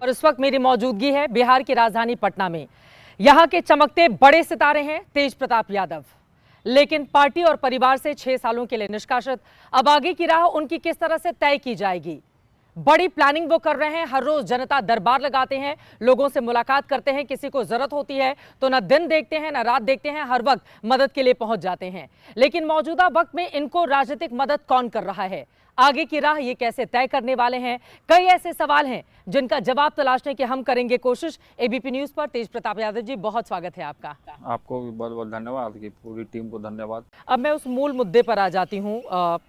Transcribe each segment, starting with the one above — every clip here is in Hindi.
और इस वक्त मेरी मौजूदगी है बिहार की राजधानी पटना में। यहां के चमकते बड़े सितारे हैं तेज प्रताप यादव, लेकिन पार्टी और परिवार से 6 सालों के लिए निष्कासित। अब आगे की राह उनकी किस तरह से तय की जाएगी? बड़ी प्लानिंग वो कर रहे हैं। हर रोज जनता दरबार लगाते हैं, लोगों से मुलाकात करते हैं, किसी को जरूरत होती है तो न दिन देखते हैं न रात देखते हैं, हर वक्त मदद के लिए पहुंच जाते हैं। लेकिन मौजूदा वक्त में इनको राजनीतिक मदद कौन कर रहा है? आगे की राह ये कैसे तय करने वाले हैं? कई ऐसे सवाल हैं जिनका जवाब तलाशने की हम करेंगे कोशिश। एबीपी न्यूज पर तेज प्रताप यादव जी, बहुत स्वागत है आपका। आपको भी बहुत बहुत धन्यवाद, की पूरी टीम को धन्यवाद। अब मैं उस मूल मुद्दे पर आ जाती हूँ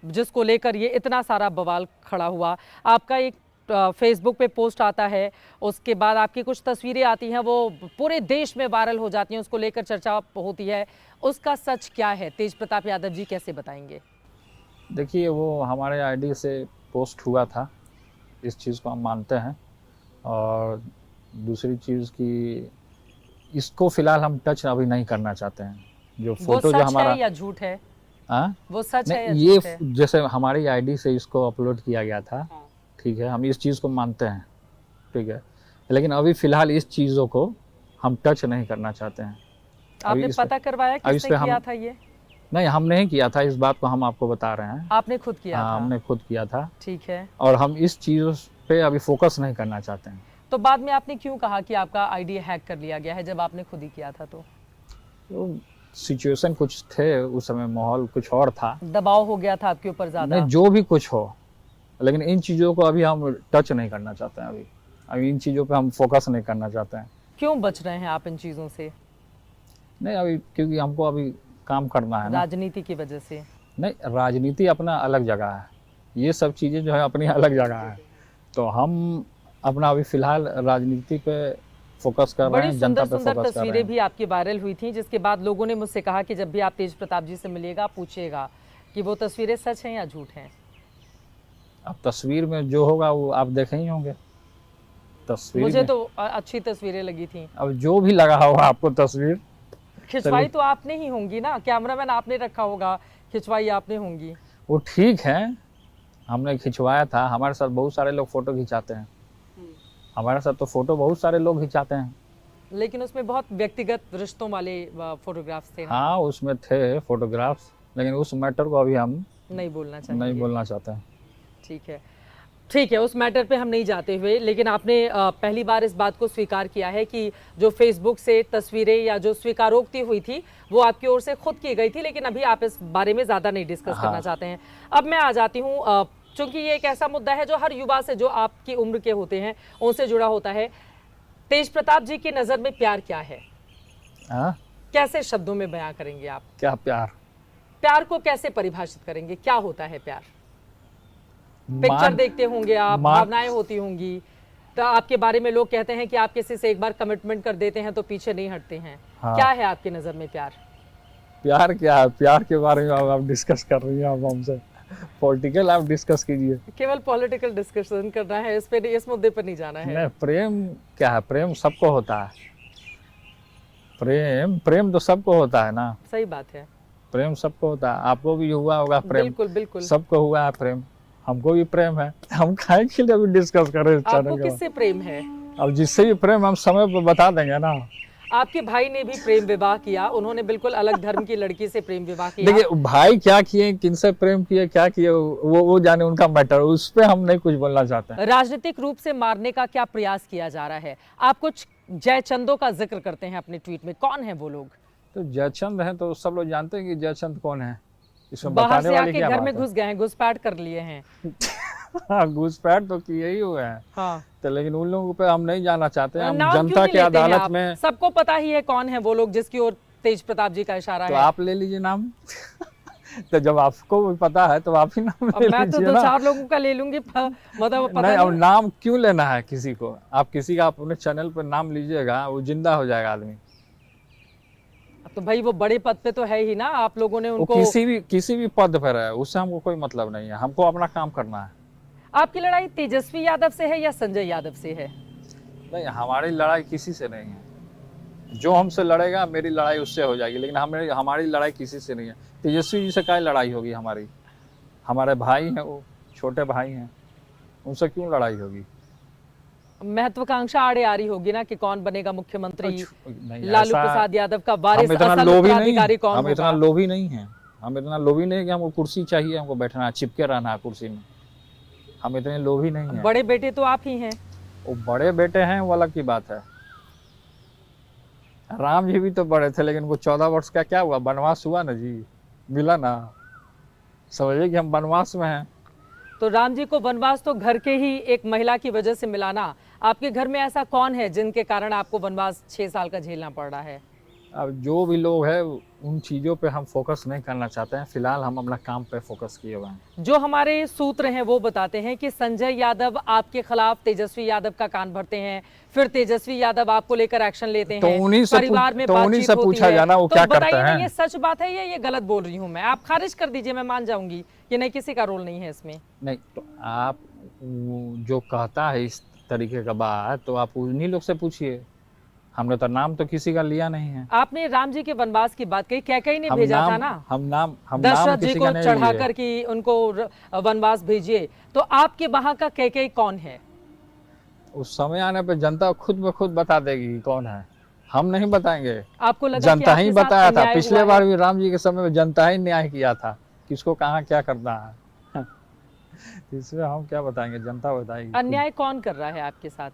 जिसको लेकर ये इतना सारा बवाल खड़ा हुआ। आपका एक फेसबुक पे पोस्ट आता है, उसके बाद आपकी कुछ तस्वीरें आती हैं, वो पूरे देश में वायरल हो जाती हैं, उसको लेकर चर्चा होती है। उसका सच क्या है, तेज प्रताप यादव जी कैसे बताएंगे? देखिए, वो हमारे आईडी से पोस्ट हुआ था, इस चीज़ को हम मानते हैं। और दूसरी चीज़ कि इसको फिलहाल हम टच अभी नहीं करना चाहते हैं। जो फोटो जो हमारा है या झूठ है? वो सच है या ये झूठ है? जैसे हमारी आईडी से इसको अपलोड किया गया था, ठीक है, हम इस चीज़ को मानते हैं, ठीक है, लेकिन अभी फिलहाल इस चीज़ों को हम टच नहीं करना चाहते हैं। आपने पता करवाया किसने किया था ये? नहीं, हम नहीं किया था, इस बात को हम आपको बता रहे हैं। आपने खुद किया था? हमने खुद किया था, ठीक है। और हम इस चीज़ पे अभी फोकस नहीं करना चाहते हैं। तो बाद में आपने क्यों कहा कि आपका आईडी हैक कर लिया गया है, जब आपने खुद ही किया था? तो सिचुएशन कुछ थे उस समय, माहौल कुछ और था, दबाव हो गया था आपके ऊपर ज्यादा? नहीं, जो भी कुछ हो, लेकिन इन चीज़ों को अभी हम टच नहीं करना चाहते हैं। अभी इन चीज़ों पे हम फोकस नहीं करना चाहते हैं। क्यों बच रहे हैं आप इन चीज़ों से? नहीं, अभी क्योंकि हमको अभी काम करना है ना। राजनीति की वजह से? नहीं, राजनीति अपना अलग जगह है, ये सब चीज़ें जो है अपनी अलग जगह है। तो हम अपना अभी फिलहाल राजनीति पे फोकस कर रहे हैं, जनता पे फोकस कर रहे हैं। तस्वीरें भी आपकी वायरल हुई थी, जिसके बाद लोगों ने मुझसे कहा कि जब भी आप तेज प्रताप जी से मिलिएगा पूछिएगा कि वो तस्वीरें सच हैं या झूठ हैं। अब तस्वीर में जो होगा वो आप देखे ही होंगे। तस्वीर मुझे तो अच्छी तस्वीरें लगी थी। अब जो भी लगा होगा आपको तस्वीर, खिंचवाई तो आपने ही होंगी ना, कैमरामैन आपने रखा होगा, खिंचवाई आपने होंगी। वो ठीक है, हमने खिंचवाया था। हमारे साथ बहुत सारे लोग फोटो खिंचाते हैं, हमारे साथ तो फोटो बहुत सारे लोग खिंचाते हैं, लेकिन उसमें बहुत व्यक्तिगत रिश्तों वाले फोटोग्राफ्स थे ना? हाँ, उसमें थे फोटोग्राफ्स, लेकिन उस मैटर को अभी हम नहीं बोलना चाहते हैं। ठीक है, उस मैटर पे हम नहीं जाते हुए, लेकिन आपने पहली बार इस बात को स्वीकार किया है कि जो फेसबुक से तस्वीरें या जो स्वीकारोक्ति हुई थी वो आपकी ओर से खुद की गई थी, लेकिन अभी आप इस बारे में ज़्यादा नहीं डिस्कस करना चाहते हैं। अब मैं आ जाती हूँ, चूंकि ये एक ऐसा मुद्दा है जो हर युवा से, जो आपकी उम्र के होते हैं, उनसे जुड़ा होता है। तेज प्रताप जी की नज़र में प्यार क्या है? कैसे शब्दों में बयां करेंगे आप? क्या प्यार को कैसे परिभाषित करेंगे? क्या होता है प्यार? पिक्चर देखते होंगे आप, भावनाएं होती होंगी, तो आपके बारे में लोग कहते हैं कि आप किसी से एक बार कमिटमेंट कर देते हैं तो पीछे नहीं हटते हैं। क्या है आपकी नजर में प्यार? प्यार क्या है? प्यार के बारे में आप डिस्कस कर रही हैं, आप हमसे पॉलिटिकल आप डिस्कस कीजिए। केवल पॉलिटिकल डिस्कशन करना है, इस मुद्दे पर नहीं जाना है। नहीं, प्रेम क्या है? प्रेम सबको होता है, प्रेम तो सबको होता है ना। सही बात है, प्रेम सबको होता है, आपको भी हुआ होगा प्रेम। बिल्कुल बिल्कुल, सबको हुआ है प्रेम, हमको भी प्रेम है। हम काहे के लिए अभी डिस्कस कर रहे हैं? आपको किससे प्रेम है? अब जिससे भी प्रेम हम समय पर बता देंगे ना। आपके भाई ने भी प्रेम विवाह किया, उन्होंने बिल्कुल अलग धर्म की लड़की से प्रेम विवाह किया। देखिए, भाई क्या किए, किनसे प्रेम किए, क्या किए, वो जाने, उनका मैटर, उस पे हम नहीं कुछ बोलना चाहते हैं। राजनीतिक रूप से मारने का क्या प्रयास किया जा रहा है? आप कुछ जयचंदों का जिक्र करते हैं अपने ट्वीट में, कौन है वो लोग? तो जयचंद है तो सब लोग जानते हैं कि जयचंद कौन है, इसमें बाहर बताने से वाली आके क्या घर बात में है? घुस गए हैं, घुसपैठ कर लिए हैं। हाँ, घुसपैठ तो किए ही हुए हैं। हाँ, तो लेकिन उन लोगों पे हम नहीं जाना चाहते हैं। हम नाम जनता क्यों की नहीं लेते हैं अदालत आप? में, सबको पता ही है कौन है वो लोग जिसकी ओर तेज प्रताप जी का इशारा तो है। आप ले लीजिए नाम। तो जब आपको भी पता है तो आप ही नाम ले लीजिए ना। मैं तो 2-4 लोगों का ले लूंगी, मतलब पता नहीं, अब नहीं। नाम क्यों लेना है किसी को? आप किसी का अपने चैनल पर नाम लीजिएगा, वो जिंदा हो जाएगा आदमी। तो भाई वो बड़े पद पे तो है ही ना, आप लोगों ने उनको। किसी भी पद पर है, उससे हमको कोई मतलब नहीं है, हमको अपना काम करना है। आपकी लड़ाई तेजस्वी यादव से है या संजय यादव से है? नहीं, हमारी लड़ाई किसी से नहीं है। जो हमसे लड़ेगा मेरी लड़ाई उससे हो जाएगी, लेकिन हमारी लड़ाई किसी से नहीं है। तेजस्वी जी से क्या लड़ाई होगी हमारी? हमारे भाई हैं, वो छोटे भाई हैं, उनसे क्यों लड़ाई होगी? महत्वाकांक्षा आड़े आ रही होगी ना कि कौन बनेगा मुख्यमंत्री, नहीं, लालू ऐसा- प्रसाद यादव का वारिस हम इतना असल लोभी नहीं उत्तराधिकारी कौन हम इतना होगा? लोभी नहीं है। हम इतना लोभी नहीं कि हमको कुर्सी चाहिए, हमको बैठना है, चिपके रहना है कुर्सी में। हम इतने लोभी नहीं है। बड़े बेटे तो आप ही हैं। वो बड़े बेटे हैं वो अलग की बात है। राम जी भी तो बड़े थे, लेकिन वो 14 वर्ष का क्या हुआ, वनवास हुआ ना जी, मिला ना। समझिए कि हम वनवास में हैं। तो राम जी को वनवास तो घर के ही एक महिला की वजह से मिलाना, आपके घर में ऐसा कौन है जिनके कारण आपको वनवास 6 साल का झेलना पड़ रहा है? अब जो भी लोग हैं उन चीज़ों पे हम फोकस नहीं करना चाहते हैं। फिलहाल हम अपना काम पे फोकस किए हुए हैं। जो हमारे सूत्र हैं वो बताते हैं कि संजय यादव आपके खिलाफ तेजस्वी यादव का कान भरते हैं, फिर तेजस्वी यादव आपको लेकर एक्शन लेते तो हैं, उन्हीं से परिवार में तो उन्हीं बातचीत से होती पूछा है। जाना वो तो क्या करते बताइए ना, हैं। ये सच बात है या ये गलत बोल रही हूँ मैं? आप खारिज कर दीजिए, मैं मान जाऊंगी कि नहीं, किसी का रोल नहीं है इसमें। नहीं तो आप जो कहता है इस तरीके का बात, तो आप उन्हीं लोग से पूछिए। हमने तो नाम तो किसी का लिया नहीं है। आपने राम जी के वनवास की बात कही, कैकेयी ने हम भेजा नाम था ना हम नाम दशरथ जी किसी को का नहीं चढ़ाकर लिए। कि उनको वनवास भेजिए। तो आपके वहां का कैकेयी कौन है? उस समय आने पे जनता खुद ब खुद बता देगी कि कौन है। हम नहीं बताएंगे। आपको लगा कि जनता आपके ही साथ बताया था। अन्याय पिछले हुआ बार है? भी राम जी के समय में जनता ही न्याय किया था, किसको कहाँ क्या करना है। इसमें हम क्या बताएंगे, जनता बताएगी। अन्याय कौन कर रहा है आपके साथ?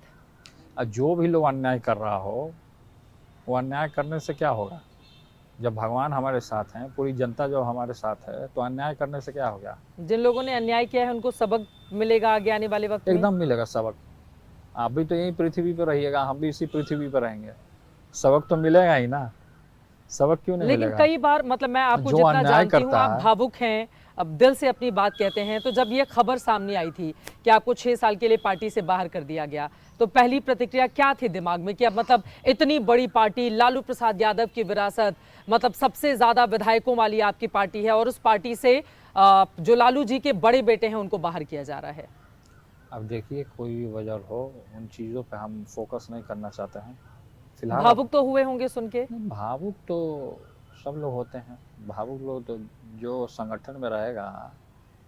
जो भी लोग अन्याय कर रहा हो, वो अन्याय करने से क्या होगा? जब भगवान हमारे साथ हैं, पूरी जनता जो हमारे साथ है, तो अन्याय करने से क्या होगा? जिन लोगों ने अन्याय किया है उनको सबक मिलेगा आगे आने वाले वक्त में? एकदम मिलेगा सबक। आप भी तो यही पृथ्वी पर रहिएगा, हम भी इसी पृथ्वी पर रहेंगे, सबक तो मिलेगा ही ना। सबक क्यों नहीं लेकिन मिलेगा? कई बार, मतलब मैं आपको जो जितना अन्याय जानती हूँ, करता आप है- भावुक हैं, अब दिल से अपनी बात कहते हैं। तो जब ये खबर सामने आई थी कि आपको 6 साल के लिए पार्टी से बाहर कर दिया गया, तो पहली प्रतिक्रिया क्या थी दिमाग में कि अब मतलब इतनी बड़ी पार्टी, लालू प्रसाद यादव की विरासत, मतलब सबसे ज्यादा विधायकों वाली आपकी पार्टी है, और उस पार्टी से जो लालू जी के बड़े बेटे हैं उनको बाहर किया जा रहा है? अब देखिए, कोई भी वजह हो, उन चीज़ों पे हम फोकस नहीं करना चाहते हैं फिलहाल। भावुक तो हुए होंगे सुन के? भावुक तो सब लोग होते हैं। भावुक लोग तो, जो संगठन में रहेगा,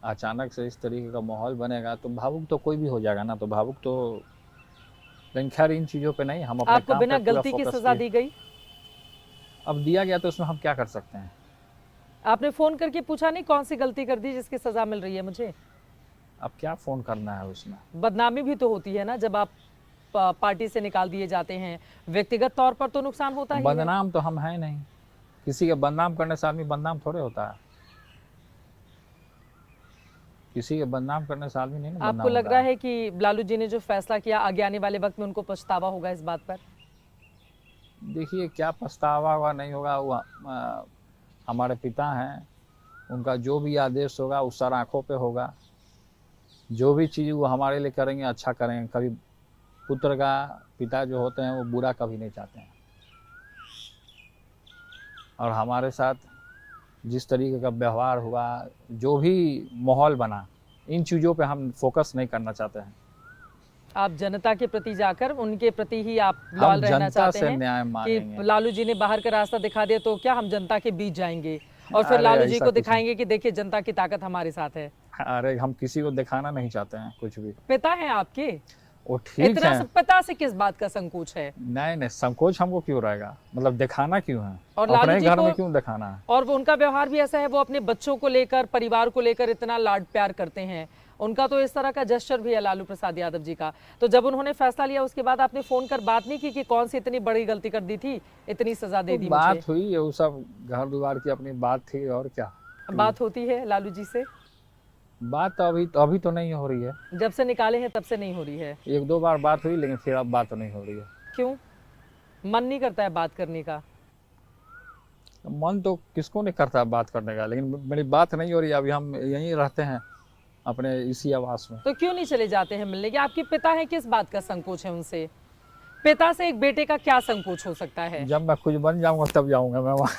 अचानक से इस तरीके का माहौल बनेगा तो भावुक तो कोई भी हो जाएगा ना। तो भावुक तो, लेकिन खैर इन चीज़ों पे नहीं, हम अपने आपको काम बिना पे पूरा गलती की फोकस सजा किए। दी गई? अब दिया गया तो उसमें हम क्या कर सकते हैं? आपने फोन करके पूछा नहीं कौन सी गलती कर दी जिसकी सजा मिल रही है मुझे? अब क्या फ़ोन करना है उसमें? बदनामी भी तो होती है ना जब आप पार्टी से निकाल दिए जाते हैं, व्यक्तिगत तौर पर तो नुकसान होता ही है। बदनाम तो हम हैं नहीं। किसी के बदनाम करने से आदमी बदनाम थोड़े होता है। किसी के बदनाम करने से आदमी नहीं ना बदनाम आपको लग होता रहा है कि लालू जी ने जो फैसला किया, आगे आने वाले वक्त में उनको पछतावा होगा इस बात पर? देखिए, क्या पछतावा होगा नहीं होगा, वो हमारे पिता हैं, उनका जो भी आदेश होगा वो सर आँखों पे होगा। जो भी चीज़ वो हमारे लिए करेंगे, अच्छा करेंगे। कभी पुत्र का, पिता जो होते हैं वो बुरा कभी नहीं चाहते हैं। और हमारे साथ जिस तरीके का व्यवहार हुआ, जो भी माहौल बना, इन चीज़ों पे हम फोकस नहीं करना चाहते हैं। आप जनता के प्रति जाकर उनके प्रति ही आप हम लॉयल रहना जनता चाहते से हैं न्याय कि मांगेंगे। लालू जी ने बाहर का रास्ता दिखा दिया तो क्या हम जनता के बीच जाएंगे और फिर अरे लालू जी ऐसा को कुछ नहीं। दिखाएंगे कि देखिए जनता की ताकत हमारे साथ है? अरे हम किसी को दिखाना नहीं चाहते हैं कुछ भी। पिता हैं आपके, वो ठीक इतना है। सब पिता से किस बात का संकोच है? नहीं नहीं, संकोच हमको क्यों रहेगा? मतलब दिखाना क्यों है? और अपने लालू जी घर में को- क्यों दिखाना है? और वो उनका व्यवहार भी ऐसा है, वो अपने बच्चों को लेकर, परिवार को लेकर इतना लाड प्यार करते हैं। उनका तो इस तरह का जेस्चर भी है लालू प्रसाद यादव जी का। तो जब उन्होंने फैसला लिया उसके बाद आपने फोन कर बात नहीं की कि कौन सी इतनी बड़ी गलती कर दी थी, इतनी सजा दे तो दी बात मुझे? हुई, वो सब घर द्वार की अपनी बात थी, और क्या बात होती है लालू जी से? बात तो अभी तो नहीं हो रही है। जब से निकाले हैं तब से नहीं हो रही है? एक दो बार बात हुई, लेकिन फिर अब बात तो नहीं हो रही है। क्यों? मन नहीं करता है बात करने का? मन तो किसको नहीं करता बात करने का, लेकिन मेरी बात नहीं हो रही है। अभी हम यहीं रहते हैं अपने इसी आवास में। तो क्यों नहीं चले जाते हैं मिलने के? आपके पिता हैं, किस बात का संकोच है उनसे? पिता से एक बेटे का क्या संकोच हो सकता है? जब मैं कुछ बन जाऊंगा तब जाऊंगा मैं वहाँ।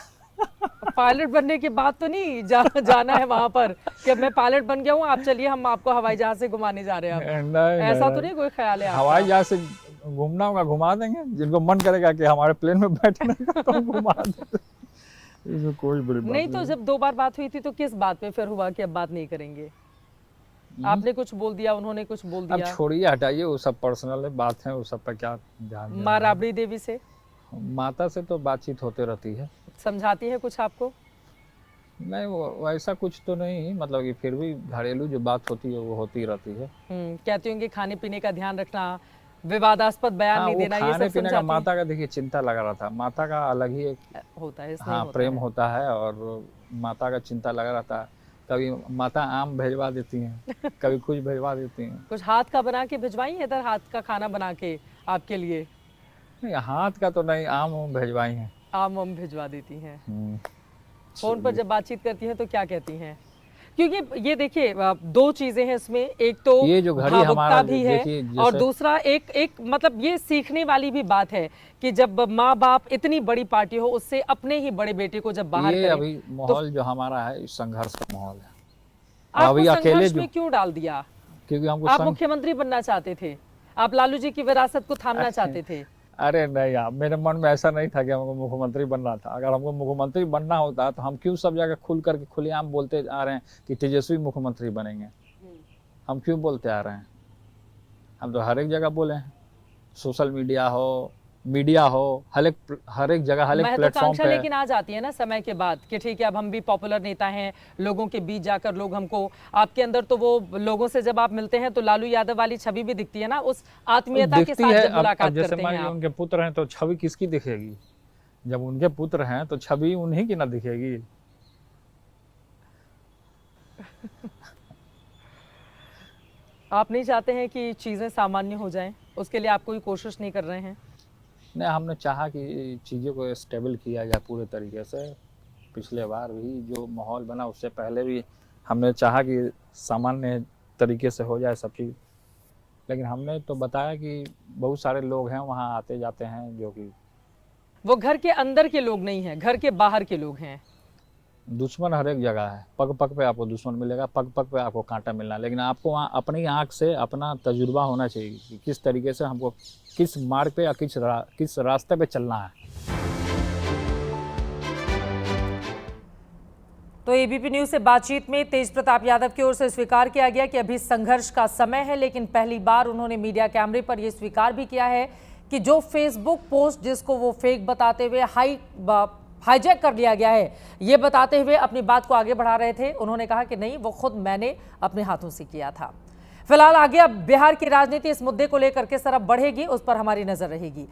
पायलट बनने के बाद तो नहीं जाना है वहां पर कि अब मैं पायलट बन गया हूँ, आप चलिए हम आपको हवाई जहाज से घुमाने जा रहे हैं अब। ऐसा तो नहीं कोई ख्याल है आपका? हवाई जहाज से घूमना होगा, घुमा देंगे। जिनको मन करेगा कि हमारे प्लेन में बैठने का तो हम घुमा देंगे। इसमें कोई बड़ी बात नहीं तो जब 2 बार बात हुई थी तो किस बात पे फिर हुआ कि अब बात नहीं करेंगे? आपने कुछ बोल दिया, उन्होंने कुछ बोल अब दिया? छोड़िए, हटाइए, वो सब पर्सनल बात है, वो सब पर क्या ध्यान देना माँ है। राबड़ी देवी से माता से तो बातचीत होते रहती है। समझाती है कुछ आपको? नहीं, वो वैसा कुछ तो नहीं, मतलब कि फिर भी घरेलू जो बात होती है वो होती रहती है। कहती होंगी खाने पीने का ध्यान रखना, विवादास्पद बयान हाँ, नहीं वो देना, ये खाने सब पीने का समझाती हैं? माता का देखिए चिंता लगा रहा था। माता का अलग ही एक होता है, स्नेह हाँ होता प्रेम है। होता है, और माता का चिंता लगा रहता है। कभी माता आम भेजवा देती हैं, कभी कुछ भेजवा देती हैं। कुछ हाथ का बना के भिजवाई है इधर, हाथ का खाना बना के आपके लिए? नहीं, हाथ का तो नहीं, आम उम भेजवाई हैं। आम भिजवा देती हैं। हम्म, फोन पर जब बातचीत करती हैं तो क्या कहती हैं? क्योंकि ये देखिए दो चीजें हैं इसमें, एक तो ये जो घड़ी भावुकता हमारा भी है देखिए और जैसे दूसरा एक मतलब ये सीखने वाली भी बात है कि जब माँ बाप इतनी बड़ी पार्टी हो उससे अपने ही बड़े बेटे को जब बाहर ये करें, अभी माहौल जो हमारा है संघर्ष का माहौल है। आपको अभी अकेले संघर्ष जो में क्यों डाल दिया? क्योंकि हमको आप मुख्यमंत्री बनना चाहते थे, आप लालू जी की विरासत को थामना चाहते थे। अरे नहीं यार, मेरे मन में ऐसा नहीं था कि हमको मुख्यमंत्री बनना था। अगर हमको मुख्यमंत्री बनना होता तो हम क्यों सब जगह खुल करके खुलेआम बोलते आ रहे हैं कि तेजस्वी मुख्यमंत्री बनेंगे? हम क्यों बोलते आ रहे हैं? हम तो हर एक जगह बोले हैं, सोशल मीडिया हो, हर एक जगह, हर एक प्लेटफॉर्म महत्वाकांक्षा पे। लेकिन आ जाती है ना समय के बाद कि ठीक है अब हम भी पॉपुलर नेता हैं, लोगों के बीच जाकर लोग हमको, आपके अंदर तो वो लोगों से जब आप मिलते हैं तो लालू यादव वाली छवि भी दिखती है ना, उस आत्मीयता के दिखती साथ है। जब मुलाकात अब जैसे करते मान हैं लीजिए आप। उनके पुत्र हैं तो छवि किसकी दिखेगी? जब उनके पुत्र हैं तो छवि उन्हीं की ना दिखेगी। आप नहीं चाहते हैं कि चीजें सामान्य हो जाएं, उसके लिए आप कोई कोशिश नहीं कर रहे हैं? नहीं, हमने चाहा कि चीज़ों को स्टेबल किया जाए पूरे तरीके से। पिछले बार भी जो माहौल बना उससे पहले भी हमने चाहा कि सामान्य तरीके से हो जाए सब चीज़। लेकिन हमने तो बताया कि बहुत सारे लोग हैं वहाँ आते जाते हैं, जो कि वो घर के अंदर के लोग नहीं हैं, घर के बाहर के लोग हैं। दुश्मन हर एक जगह है। पग पग पे आपको दुश्मन मिलेगा, पग पग पे आपको कांटा मिलना है। लेकिन आपको वहाँ अपनी आँख से अपना तजुर्बा होना चाहिए कि किस तरीके से हमको किस मार्ग पे या किस रास्ते पे चलना है। तो एबीपी न्यूज से बातचीत में तेज प्रताप यादव की ओर से स्वीकार किया गया कि अभी संघर्ष का समय है, लेकिन पहली बार उन्होंने मीडिया कैमरे पर यह स्वीकार भी किया है कि जो फेसबुक पोस्ट जिसको वो फेक बताते हुए हाईजैक कर लिया गया है, ये बताते हुए अपनी बात को आगे बढ़ा रहे थे। उन्होंने कहा कि नहीं, वो खुद मैंने अपने हाथों से किया था। फिलहाल आगे अब बिहार की राजनीति इस मुद्दे को लेकर किस तरफ बढ़ेगी उस पर हमारी नजर रहेगी।